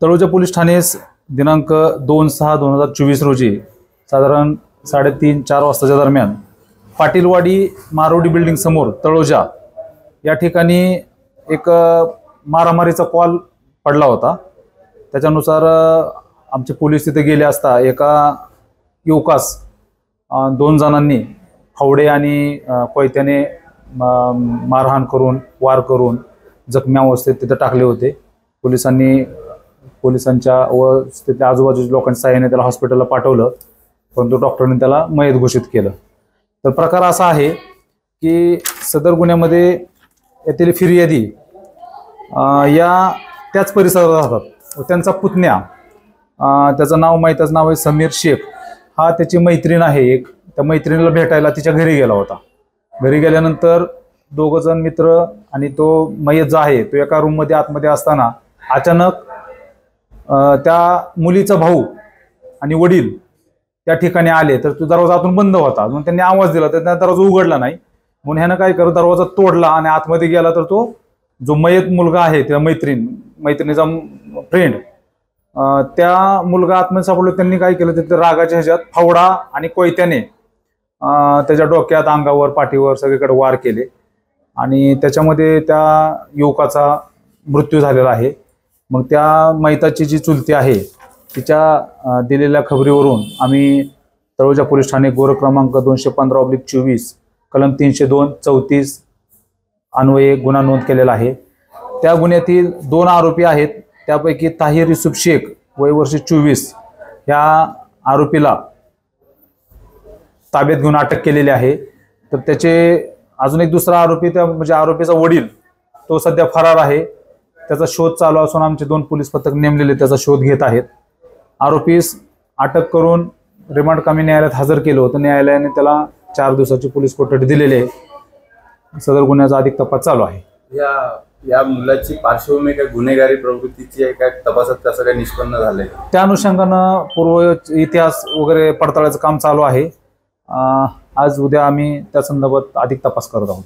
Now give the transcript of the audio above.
Taloja police ठाणेस दिनांक 2/6/2024 रोजी साधारण 3:30-4 वाजताच्या दरम्यान पाटीलवाडी मारोडी बिल्डिंग समोर तळोजा या ठिकाणी एक मारामारीचा कॉल पडला होता। त्याच्यानुसार आमचे पोलीस तिथे गेले असता एका युवकास 2 जणांनी फावडे आणि कोयत्याने मारहाण करून वार करून जखमी अवस्थेत तिथे टाकले होते। पोलिसांच्या व तिथल्या आजूबाजूच्या लोकांच्या सहाय्याने त्याला हॉस्पिटलला पाठवलं, परंतु डॉक्टरांनी त्याला मयत घोषित केलं। तर प्रकार असा आहे की सदर गुन्ह्यामध्ये येथील फिर्यादी या त्याच परिसरात राहतात। त्यांचा पुतण्या त्याचं नाव मयताचं नाव आहे समीर शेख, हा त्याची मैत्रीण आहे एक। त्या मैत्रिणीला भेटायला तिच्या घरी गेला होता। घरी गेल्यानंतर 2 जण मित्र आणि तो मयत जो आहे तो एका रूममध्ये आतमध्ये असताना अचानक त्या मुलीचा भाऊ आणि वडील त्या ठिकाणी आले। तर तो दरवाजा आतून बंद होता, म्हणून त्यांनी आवाज दिला तर त्या दरवाजा उघडला नाही। म्हणून ह्यानं काय करत दरवाजा तोडला आणि आतमध्ये गेला तर तो जो मयत मुलगा आहे त्या मैत्रिणीचा फ्रेंड त्या मुलगा आतमध्ये सापडलो। त्यांनी काय केलं तिथे रागाच्या ह्याच्यात फावडा आणि कोयत्याने त्याच्या डोक्यात, अंगावर, पाठीवर सगळीकडे वार केले आणि त्याच्यामध्ये त्या युवकाचा मृत्यू झालेला आहे। मग त्या मैताची जी चुलती आहे तिच्या दिलेल्या खबरीवरून आम्ही तळोजा पोलीस ठाणे गोर क्रमांक 215/24 कलम 302-34 अन्वये गुन्हा नोंद केलेला आहे। त्या गुन्ह्यातील 2 आरोपी आहेत। त्यापैकी ताहिर युसुफ शेख वय वर्ष 24 या आरोपीला ताब्यात घेऊन अटक केलेली आहे। तर त्याचे अजून एक दुसरा आरोपी म्हणजे आरोपीचा वडील तो सध्या फरार आहे। त्याचा शोध चालू असून आमचे 2 पोलीस पथक नेमलेले त्याचा शोध घेत आहेत। आरोपीस अटक करून रिमांड कामी न्यायालयात हजर केलं होतं। न्यायालयाने त्याला 4 दिवसाची पोलीस कोठडी दिलेली आहे। सदर गुन्ह्याचा अधिक तपास चालू आहे। या मुलाची पार्श्वभूमी काय गुन्हेगारी प्रवृत्तीची आहे काय, तपासात कसं काय निष्पन्न झालंय? त्या अनुषंगानं पूर्व इतिहास वगैरे पडताळायचं काम चालू आहे। आज उद्या आम्ही त्या संदर्भात अधिक तपास करत आहोत।